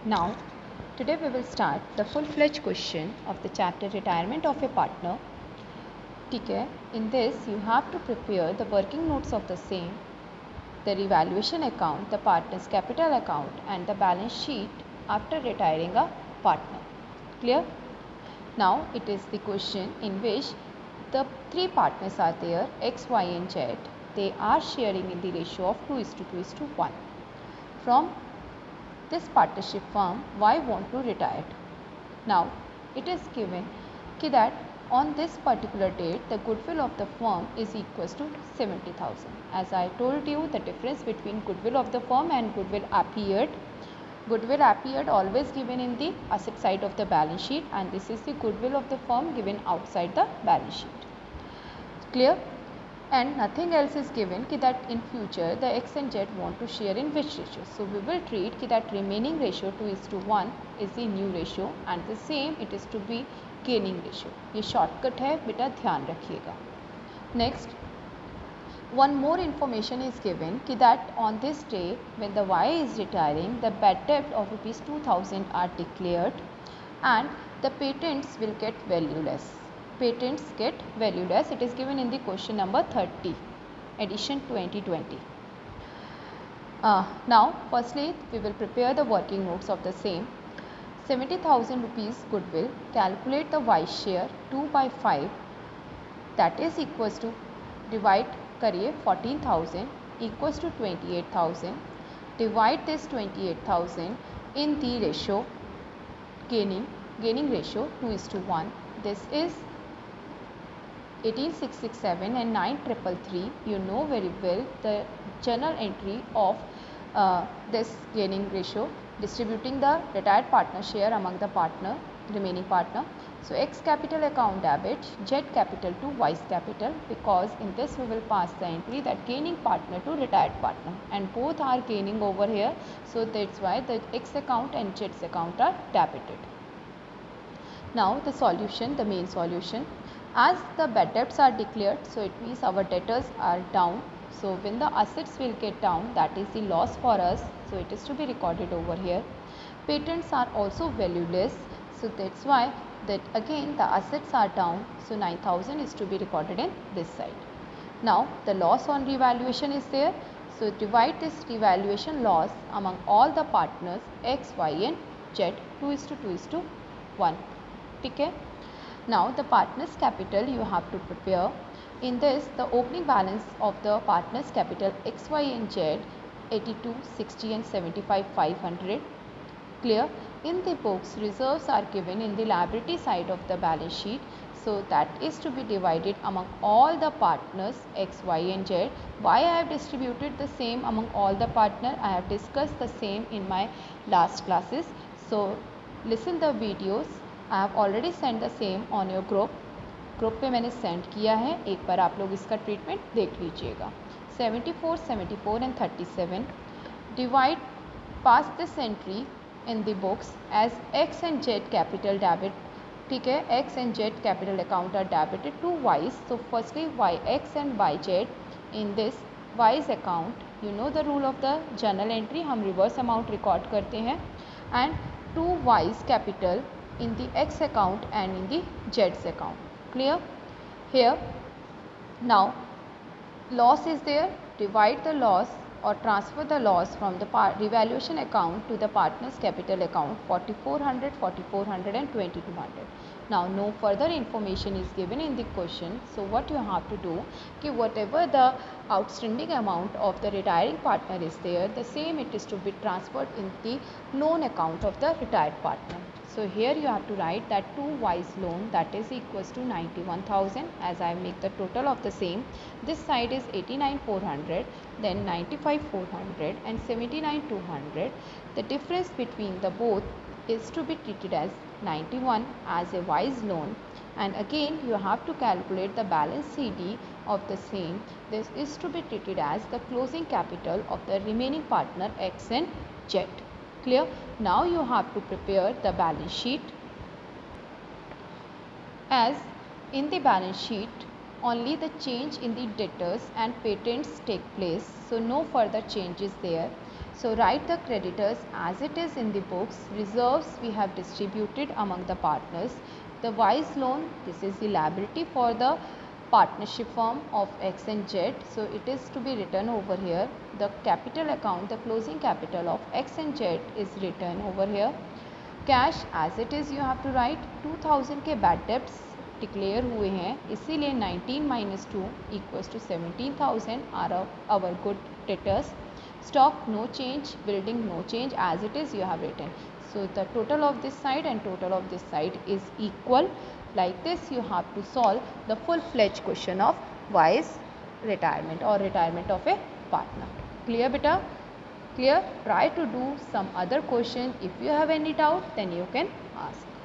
Now, today we will start the full-fledged question of the chapter Retirement of a Partner. ठीक है, in this you have to prepare the working notes of the same, the revaluation account, the partner's capital account and the balance sheet after retiring a partner. Clear? Now it is the question in which the three partners are there, X, Y and Z. They are sharing in the ratio of 2:1. From this partnership firm Y want to retire. Now it is given that on this particular date the goodwill of the firm is equals to 70,000. As I told you, the difference between goodwill of the firm and goodwill appeared always given in the asset side of the balance sheet, and this is the goodwill of the firm given outside the balance sheet. Clear? And nothing else is given that in future the X and Z want to share in which ratio. So we will treat that remaining ratio 2:1 is the new ratio and the same it is to be gaining ratio. ये shortcut है बेटा, ध्यान रखिएगा. Next, one more information is given that on this day when the Y is retiring, the bad debt of ₹2,000 are declared and the patents will get valueless. Patents get valueless. It is given in the question number 30, edition 2020. Now firstly we will prepare the working notes of the same. 70,000 rupees goodwill. Calculate the Y share 2/5, that is equals to, divide करिए 14,000 equals to 28,000. Divide this 28,000 in the ratio gaining ratio 2:1. This is 18,667 and 9,333. You know very well the journal entry of this gaining ratio, distributing the retired partner share among the remaining partner. So X capital account debit Z capital to Y's capital, because in this we will pass the entry that gaining partner to retired partner and both are gaining over here. So that's why the X account and Z's account are debited. Now the solution, the main solution. As the bad debts are declared, so it means our debtors are down. So when the assets will get down, that is the loss for us. So it is to be recorded over here. Patents are also valueless. So that's why that again the assets are down. So 9,000 is to be recorded in this side. Now the loss on revaluation is there. So divide this revaluation loss among all the partners X, Y and Z 2:1. Okay. Now the partners capital you have to prepare. In this the opening balance of the partners capital X, Y and Z 82, 60 and 75, 500. Clear? In the books reserves are given in the liability side of the balance sheet. So that is to be divided among all the partners X, Y and Z. Why I have distributed the same among all the partner? I have discussed the same in my last classes. So listen the videos. I have already sent the same on your group पे मैंने send किया है. एक बार आप लोग इसका treatment देख लीजिएगा. 74, 74 and 37. Divide, pass this entry in the books as X and Z capital debit. ठीक है, X and Z capital account are debited to Y's. So firstly YX and YZ in this Y's account. You know the rule of the journal entry, हम reverse amount record करते हैं. And to Y's capital in the X account and in the Z's account. Clear? Here now loss is there. Divide the loss or transfer the loss from the revaluation account to the partners capital account 4,400, 4,400 and 2,200. Now no further information is given in the question. So what you have to do, whatever the outstanding amount of the retiring partner is there, the same it is to be transferred in the loan account of the retired partner. So here you have to write that 2 Y's loan, that is equals to 91,000, as I make the total of the same. This side is 89,400, then 95,400 and 79,200. The difference between the both is to be treated as 91 as a Y's loan, and again you have to calculate the balance CD of the same. This is to be treated as the closing capital of the remaining partner X and Z. Clear? Now you have to prepare the balance sheet. As in the balance sheet only the change in the debtors and patents take place, so no further changes there. So write the creditors as it is in the books. Reserves we have distributed among the partners. The Wise loan, this is the liability for the partnership firm of X and Z. So it is to be written over here. The capital account, the closing capital of X and Z is written over here. Cash as it is you have to write. 2000 के bad debts declare हुए हैं, इसीलिए 19 - 2 = 17,000 are our good debtors. Stock no change, building no change, as it is you have written. So the total of this side and total of this side is equal. Like this you have to solve the full-fledged question of Wise retirement or retirement of a partner. Clear beta? Clear? Try to do some other question. If you have any doubt, then you can ask.